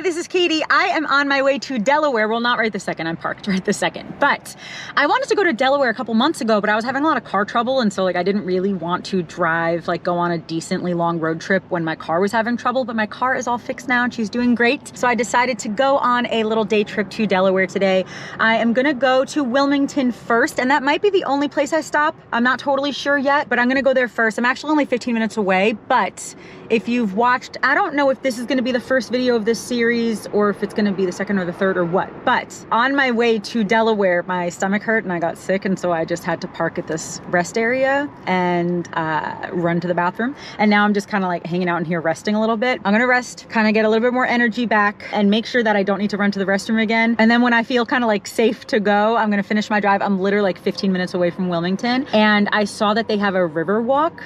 Hi, this is Katie. I am on my way to Delaware. Well, not right this second. I'm parked right this second. But I wanted to go to Delaware a couple months ago, but I was having a lot of car trouble. And so I didn't really want to drive, go on a decently long road trip when my car was having trouble. But my car is all fixed now and she's doing great. So I decided to go on a little day trip to Delaware today. I am going to go to Wilmington first, and that might be the only place I stop. I'm not totally sure yet, but I'm going to go there first. I'm actually only 15 minutes away, but if you've watched, I don't know if this is going to be the first video of this series or if it's going to be the second or the third or what, but on my way to Delaware, my stomach hurt and I got sick, and so I just had to park at this rest area and run to the bathroom. And now I'm just kind of hanging out in here resting a little bit. I'm going to rest, kind of get a little bit more energy back and make sure that I don't need to run to the restroom again. And then when I feel kind of safe to go, I'm going to finish my drive. I'm literally 15 minutes away from Wilmington, and I saw that they have a river walk.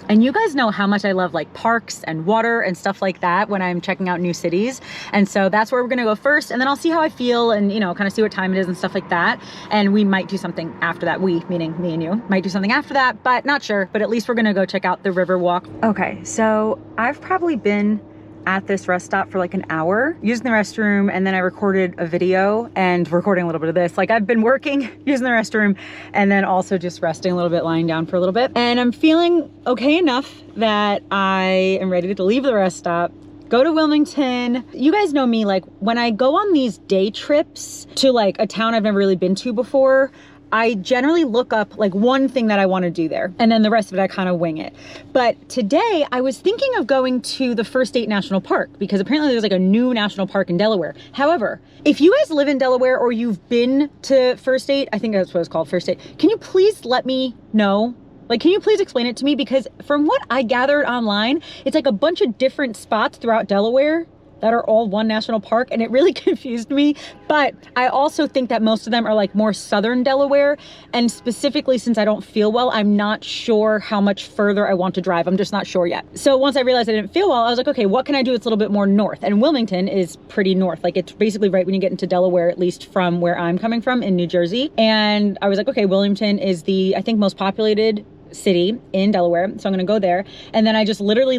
And you guys know how much I love parks and water and stuff like that when I'm checking out new cities. And so that's where we're gonna go first, and then I'll see how I feel and, kind of see what time it is and stuff like that. And we might do something after that. We, meaning me and you, might do something after that, but not sure. But at least we're gonna go check out the river walk. Okay, so I've probably been at this rest stop for an hour using the restroom, and then I recorded a video and recording a little bit of this. I've been working, using the restroom, and then also just resting a little bit, lying down for a little bit. And I'm feeling okay enough that I am ready to leave the rest stop, go to Wilmington. You guys know me, when I go on these day trips to a town I've never really been to before, I generally look up one thing that I want to do there, and then the rest of it I kind of wing it. But today I was thinking of going to the First State National Park, because apparently there's a new national park in Delaware. However, if you guys live in Delaware or you've been to First State, I think that's what it's called, First State, can you please let me know? Can you please explain it to me? Because from what I gathered online, it's a bunch of different spots throughout Delaware that are all one national park, and it really confused me. But I also think that most of them are more southern Delaware, and specifically since I don't feel well, I'm not sure how much further I want to drive. I'm just not sure yet. So once I realized I didn't feel well, I was okay, what can I do that's a little bit more north? And Wilmington is pretty north. It's basically right when you get into Delaware, at least from where I'm coming from in New Jersey. And I was okay, Wilmington is the, I think, most populated city in Delaware, so I'm gonna go there. And then I just literally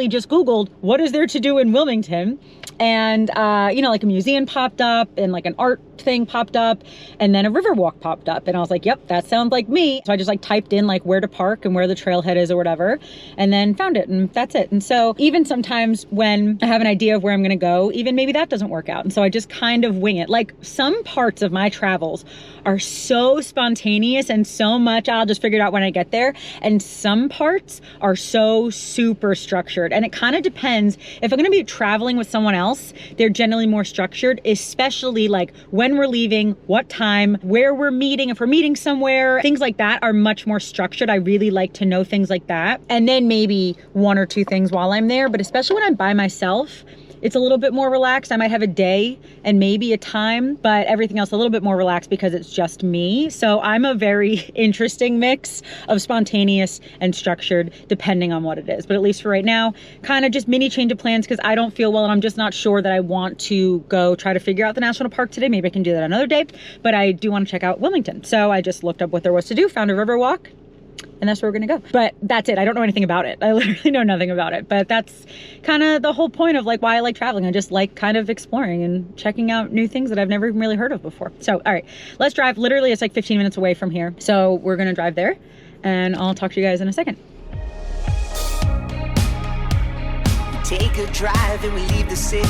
just Googled what is there to do in Wilmington, and a museum popped up, and an art thing popped up, and then a river walk popped up, and I was yep, that sounds like me. So I just typed in where to park and where the trailhead is or whatever, and then found it, and that's it. And so even sometimes when I have an idea of where I'm gonna go, even maybe that doesn't work out, and so I just kind of wing it. Some parts of my travels are so spontaneous and so much I'll just figure it out when I get there, and some parts are so super structured. And it kind of depends. If I'm gonna be traveling with someone else, they're generally more structured, especially when we're leaving, what time, where we're meeting, if we're meeting somewhere, things like that are much more structured. I really like to know things like that. And then maybe one or two things while I'm there, but especially when I'm by myself, it's a little bit more relaxed. I might have a day and maybe a time, but everything else a little bit more relaxed because it's just me. So I'm a very interesting mix of spontaneous and structured depending on what it is. But at least for right now, kind of just mini change of plans because I don't feel well and I'm just not sure that I want to go try to figure out the national park today. Maybe I can do that another day, but I do want to check out Wilmington. So I just looked up what there was to do, found a river walk, and that's where we're gonna go. But that's it. I don't know anything about it. I literally know nothing about it, but that's kind of the whole point of why I like traveling. I just like kind of exploring and checking out new things that I've never even really heard of before. So, all right, let's drive. Literally, it's 15 minutes away from here. So we're gonna drive there, and I'll talk to you guys in a second. Take a drive and we leave the city.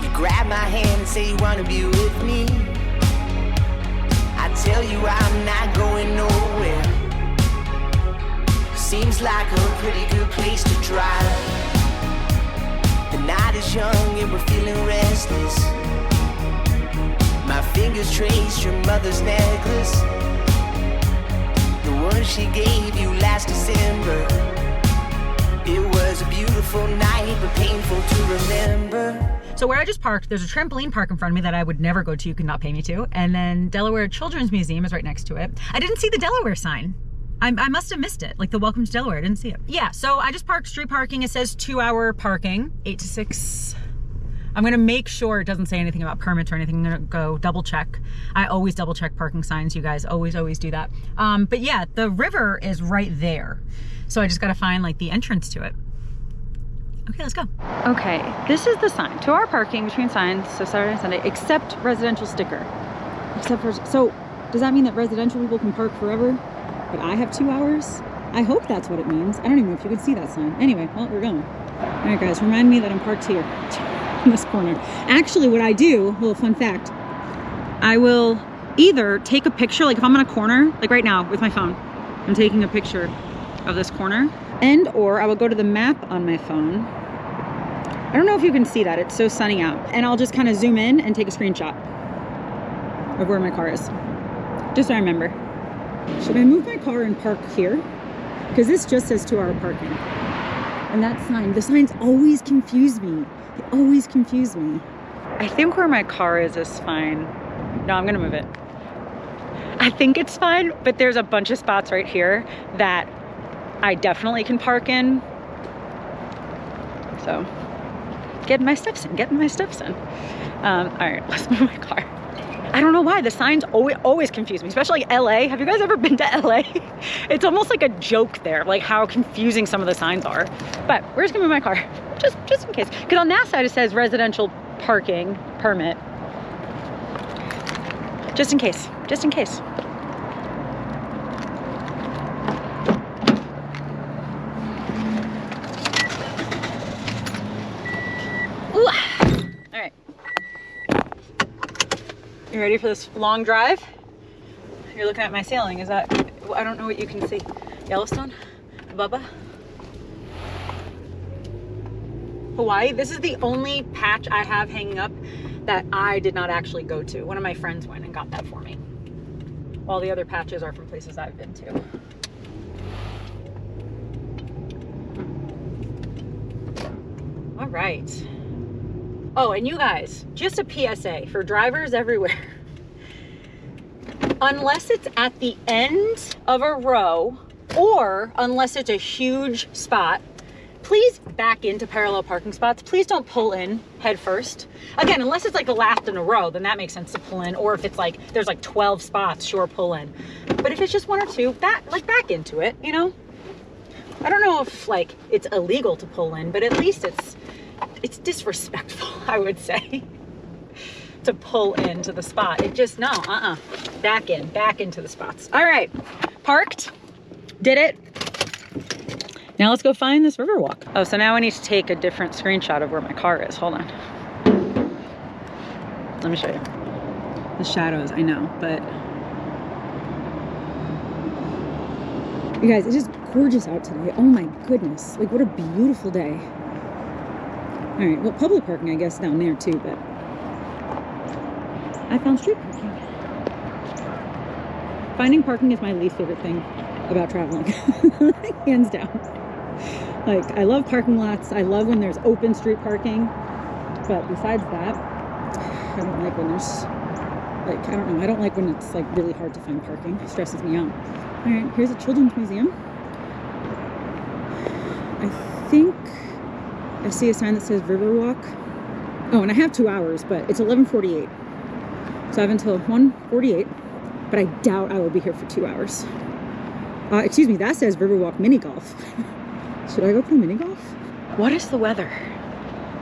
You grab my hand and say you wanna be with me. I tell you I'm not going nowhere. Seems like a pretty good place to drive. The night is young and we're feeling restless. My fingers trace your mother's necklace, the one she gave you last December. It was a beautiful night but painful to remember. So where I just parked, there's a trampoline park in front of me that I would never go to. You could not pay me to. And then Delaware Children's Museum is right next to it. I didn't see the Delaware sign. I must have missed it, the Welcome to Delaware. I didn't see it. Yeah, so I just parked street parking. It says 2-hour parking, 8 to 6. I'm gonna make sure it doesn't say anything about permits or anything. I'm gonna go double check. I always double check parking signs, you guys. Always do that. But yeah, the river is right there. So I just gotta find the entrance to it. Okay, let's go. Okay, this is the sign. 2-hour parking between signs, so Saturday and Sunday, except residential sticker. Except for, so does that mean that residential people can park forever, but I have 2 hours? I hope that's what it means. I don't even know if you could see that sign. Anyway, well, we're going. All right, guys, remind me that I'm parked here in this corner. Actually, what I do, little fun fact, I will either take a picture, like if I'm in a corner, like right now with my phone, I'm taking a picture of this corner, or I will go to the map on my phone. I don't know if you can see that, it's so sunny out. And I'll just kind of zoom in and take a screenshot of where my car is. Just so I remember. Should I move my car and park here? Because this just says 2-hour parking. And that sign, the signs always confuse me. They always confuse me. I think where my car is fine. No, I'm gonna move it. I think it's fine, but there's a bunch of spots right here that I definitely can park in. So, getting my steps in. All right, let's move my car. I don't know why, the signs always confuse me, especially LA. Have you guys ever been to LA? It's almost like a joke there, like how confusing some of the signs are. But we're just gonna move my car, just in case. Because on that side it says residential parking permit. Just in case, Ooh. All right. You ready for this long drive? You're looking at my ceiling. Is that, I don't know what you can see. Yellowstone? Bubba? Hawaii? This is the only patch I have hanging up that I did not actually go to. One of my friends went and got that for me. All the other patches are from places I've been to. All right. Oh, and you guys, just a PSA for drivers everywhere. Unless it's at the end of a row or unless it's a huge spot, please back into parallel parking spots. Please don't pull in head first. Again, unless it's like the last in a row, then that makes sense to pull in. Or if it's like, there's like 12 spots, sure, pull in. But if it's just 1 or 2, back into it, you know? I don't know if like it's illegal to pull in, but at least it's disrespectful, I would say, to pull into the spot. It just, no, back into the spots. All right, parked, did it. Now let's go find this river walk. Oh, so now I need to take a different screenshot of where my car is. Hold on. Let me show you. The shadows, I know, but you guys, it's just gorgeous out today. Oh my goodness, like what a beautiful day. All right, well, public parking, I guess, down there too, but I found street parking. Finding parking is my least favorite thing about traveling, hands down. Like, I love parking lots. I love when there's open street parking, but besides that, I don't like when there's, like, I don't know, I don't like when it's, like, really hard to find parking. It stresses me out. All right, here's a children's museum. I think I see a sign that says Riverwalk. Oh, and I have 2 hours, but it's 11:48. So I have until 1:48, but I doubt I will be here for 2 hours. Excuse me, that says Riverwalk mini golf. Should I go play mini golf? What is the weather?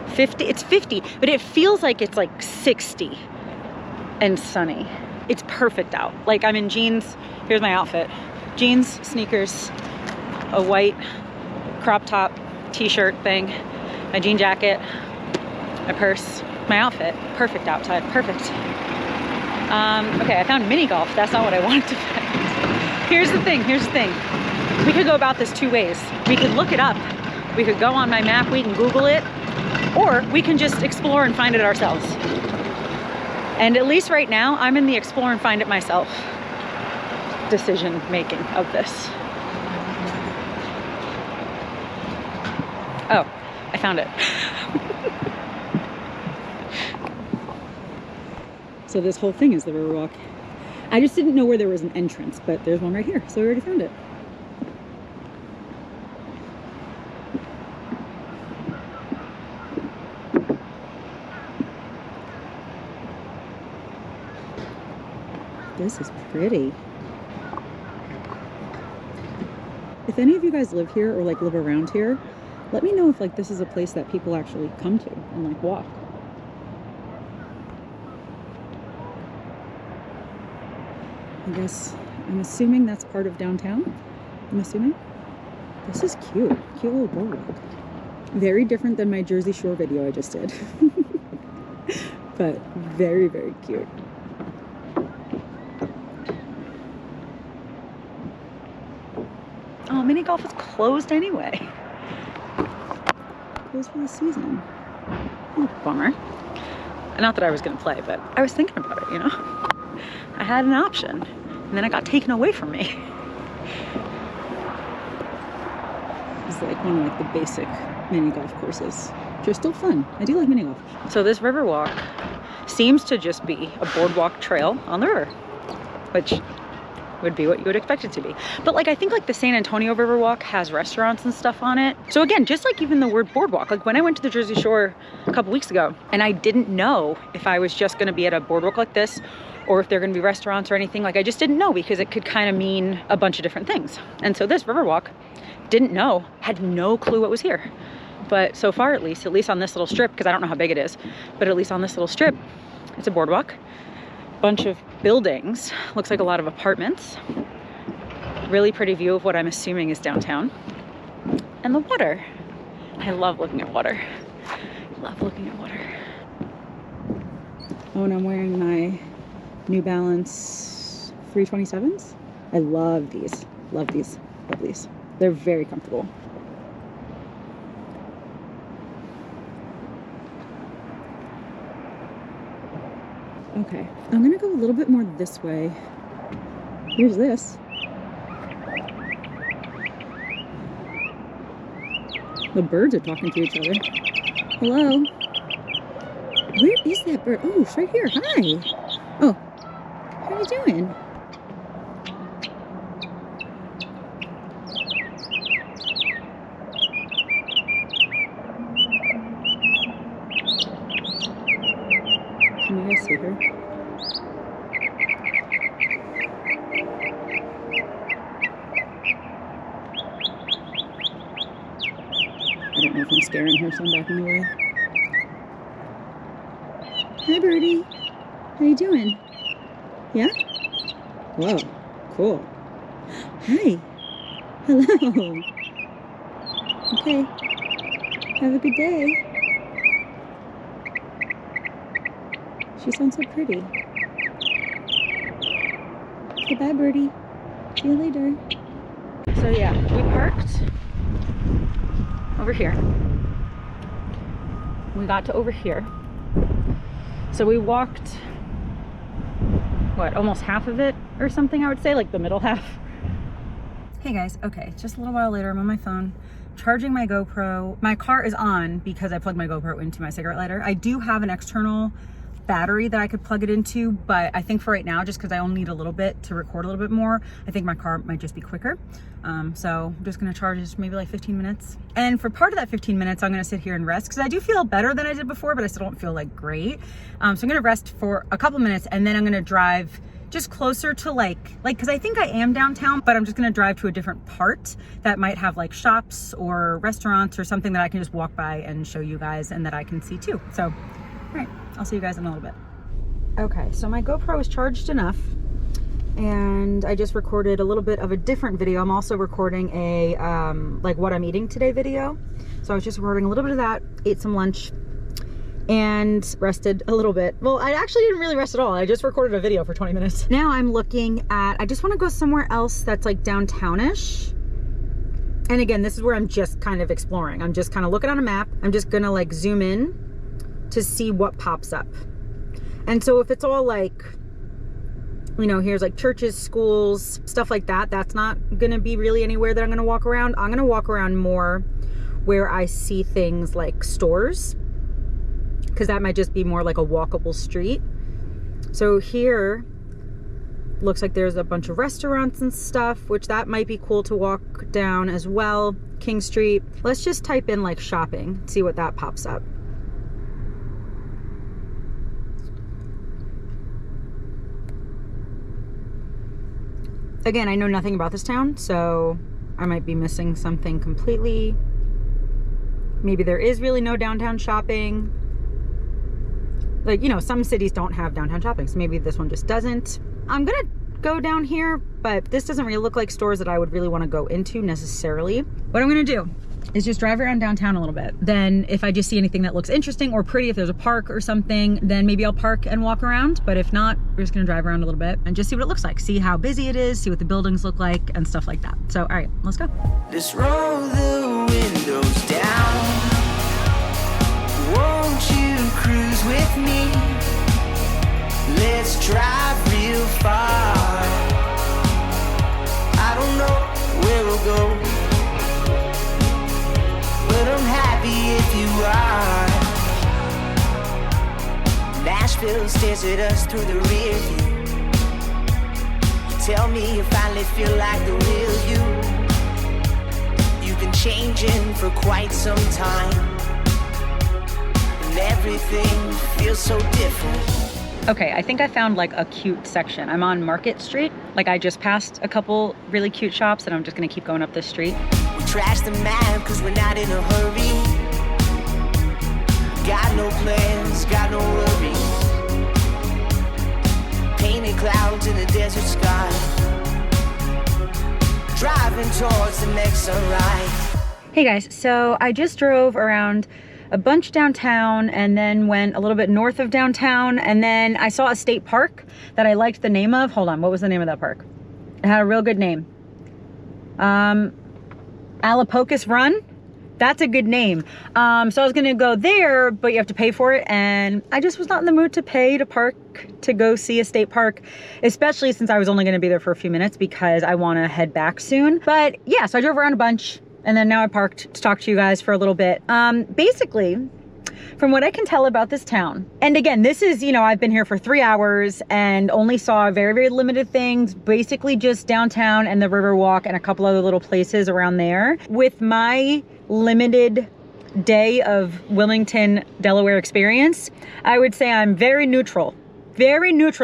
50, it's 50, but it feels like it's like 60 and sunny. It's perfect out. Like I'm in jeans, here's my outfit. Jeans, sneakers, a white crop top t-shirt thing, my jean jacket, my purse, my outfit. Perfect outside, perfect. Okay, I found mini golf. That's not what I wanted to find. Here's the thing. We could go about this 2 ways. We could look it up. We could go on my map, we can Google it, or we can just explore and find it ourselves. And at least right now, I'm in the explore and find it myself decision making of this. Oh, I found it. So this whole thing is the Riverwalk. I just didn't know where there was an entrance, but there's one right here, so we already found it. This is pretty. If any of you guys live here or like live around here, Let me know if like this is a place that people actually come to and like walk. I guess I'm assuming that's part of downtown. I'm assuming. This is cute. Cute little boardwalk. Very different than my Jersey Shore video I just did. But very, very cute. Oh, mini golf is closed anyway. Closed for the season. Oh, bummer. Not that I was gonna play, but I was thinking about it, you know? I had an option, and then it got taken away from me. It's like one of like the basic mini golf courses, which are still fun. I do like mini golf. So this river walk seems to just be a boardwalk trail on the river, which would be what you would expect it to be. But like, I think like the San Antonio Riverwalk has restaurants and stuff on it. So again, just like even the word boardwalk, like when I went to the Jersey Shore a couple weeks ago and I didn't know if I was just gonna be at a boardwalk like this or if there are gonna be restaurants or anything, like I just didn't know because it could kind of mean a bunch of different things. And so this Riverwalk, didn't know, had no clue what was here. But so far at least on this little strip, because I don't know how big it is, but at least on this little strip, it's a boardwalk. Bunch of buildings, looks like a lot of apartments. Really pretty view of what I'm assuming is downtown. And the water. I love looking at water. Love looking at water. Oh, and I'm wearing my New Balance 327s. I love these. Love these. Love these. They're very comfortable. Okay, I'm gonna go a little bit more this way. Here's this. The birds are talking to each other. Hello? Where is that bird? Oh, it's right here. Hi. Oh, how are you doing? Can you guys see her? I don't know if I'm scaring her, so I'm backing away. Hi, birdie. How you doing? Yeah? Whoa, cool. Hi. Hello. Okay. Have a good day. She sounds so pretty. Okay, bye, birdie. See you later. So yeah, we parked over here. We got to over here. So we walked, what, almost half of it or something, I would say, like the middle half. Hey guys, okay, just a little while later, I'm on my phone, charging my GoPro. My car is on because I plugged my GoPro into my cigarette lighter. I do have an external battery that I could plug it into, but I think for right now, just because I only need a little bit to record a little bit more, I think my car might just be quicker. So I'm just gonna charge it maybe like 15 minutes. And for part of that 15 minutes, I'm gonna sit here and rest because I do feel better than I did before, but I still don't feel like great. So I'm gonna rest for a couple minutes and then I'm gonna drive just closer to like, cause I think I am downtown, but I'm just gonna drive to a different part that might have like shops or restaurants or something that I can just walk by and show you guys and that I can see too. So, all right, I'll see you guys in a little bit. Okay, so my GoPro is charged enough and I just recorded a little bit of a different video. I'm also recording a like what I'm eating today video. So I was just recording a little bit of that, ate some lunch and rested a little bit. Well, I actually didn't really rest at all. I just recorded a video for 20 minutes. Now I'm looking at, I just wanna go somewhere else that's like downtownish. And again, this is where I'm just kind of exploring. I'm just kind of looking on a map. I'm just gonna like zoom in to see what pops up. And so if it's all like, you know, here's like churches, schools, stuff like that, that's not gonna be really anywhere that I'm gonna walk around. I'm gonna walk around more where I see things like stores, because that might just be more like a walkable street. So here looks like there's a bunch of restaurants and stuff, which that might be cool to walk down as well. King Street. Let's just type in like shopping, see what that pops up. Again, I know nothing about this town, so I might be missing something completely. Maybe there is really no downtown shopping. Like, you know, some cities don't have downtown shopping, so maybe this one just doesn't. I'm gonna go down here, but this doesn't really look like stores that I would really want to go into necessarily. What I'm gonna do is just drive around downtown a little bit. Then if I just see anything that looks interesting or pretty, if there's a park or something, then maybe I'll park and walk around. But if not, we're just gonna drive around a little bit and just see what it looks like, see how busy it is, see what the buildings look like and stuff like that. So, all right, let's go. Let's roll the windows down. Won't you cruise with me? Let's drive real far. I don't know where we'll go, but I'm happy if you are. Nashville stares at us through the rear view. Tell me you finally feel like the real you. You've been changing for quite some time, and everything feels so different. Okay, I think I found like a cute section. I'm on Market Street. Like I just passed a couple really cute shops and I'm just gonna keep going up this street. We trash the map cause we're not in a hurry. Got no plans, got no worries. Painted clouds in the desert sky. Driving towards the next sunrise. Hey guys, so I just drove around a bunch downtown and then went a little bit north of downtown, and then I saw a state park that I liked the name of. Hold on, what was the name of that park? It had a real good name. Alapocus Run. That's a good name. So I was gonna go there, but you have to pay for it, and I just was not in the mood to pay to park to go see a state park, especially since I was only gonna be there for a few minutes because I wanna head back soon. But yeah, so I drove around a bunch, and then now I parked to talk to you guys for a little bit. Basically, from what I can tell about this town, and again, this is, you know, I've been here for 3 hours and only saw very, very limited things, basically just downtown and the Riverwalk and a couple other little places around there. With my limited day of Wilmington, Delaware experience, I would say I'm very neutral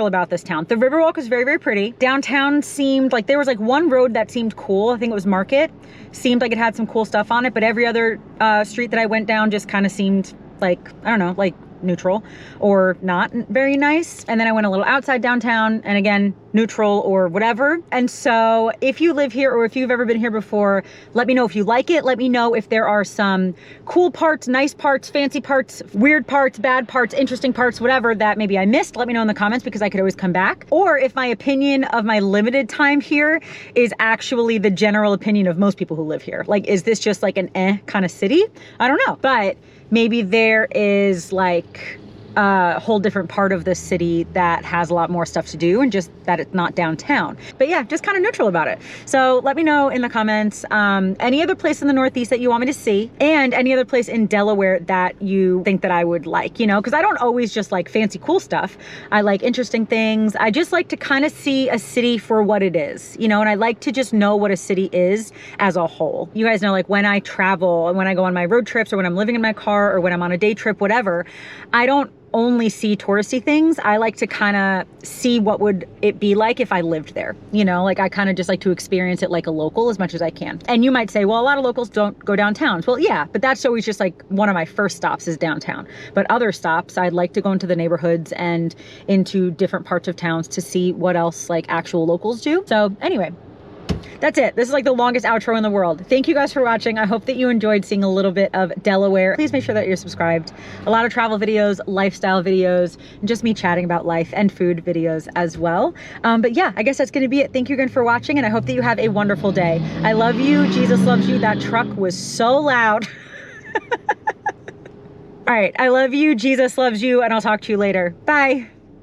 about this town. The Riverwalk was very, very pretty. Downtown seemed like there was like one road that seemed cool. I think it was Market. Seemed like it had some cool stuff on it, but every other street that I went down just kind of seemed like, I don't know, like neutral or not very nice. And then I went a little outside downtown and again, neutral or whatever. And so if you live here or if you've ever been here before, let me know if you like it. Let me know if there are some cool parts, nice parts, fancy parts, weird parts, bad parts, interesting parts, whatever that maybe I missed. Let me know in the comments because I could always come back. Or if my opinion of my limited time here is actually the general opinion of most people who live here. Like, is this just like an kind of city? I don't know. But maybe there is like a whole different part of the city that has a lot more stuff to do and just that it's not downtown. But yeah, just kind of neutral about it. So let me know in the comments any other place in the Northeast that you want me to see and any other place in Delaware that you think that I would like, you know, because I don't always just like fancy cool stuff. I like interesting things. I just like to kind of see a city for what it is, you know, and I like to just know what a city is as a whole. You guys know, like when I travel and when I go on my road trips or when I'm living in my car or when I'm on a day trip, whatever, I don't only see touristy things. I like to kind of see what would it be like if I lived there. You know, like I kind of just like to experience it like a local as much as I can. And you might say, well, a lot of locals don't go downtown. Well, yeah, but that's always just like one of my first stops is downtown. But other stops, I'd like to go into the neighborhoods and into different parts of towns to see what else like actual locals do. So anyway, that's it. This is like the longest outro in the world. Thank you guys for watching. I hope that you enjoyed seeing a little bit of Delaware. Please make sure that you're subscribed. A lot of travel videos, lifestyle videos, and just me chatting about life and food videos as well. But yeah, I guess that's going to be it. Thank you again for watching, and I hope that you have a wonderful day. I love you. Jesus loves you. That truck was so loud. All right. I love you. Jesus loves you, and I'll talk to you later. Bye.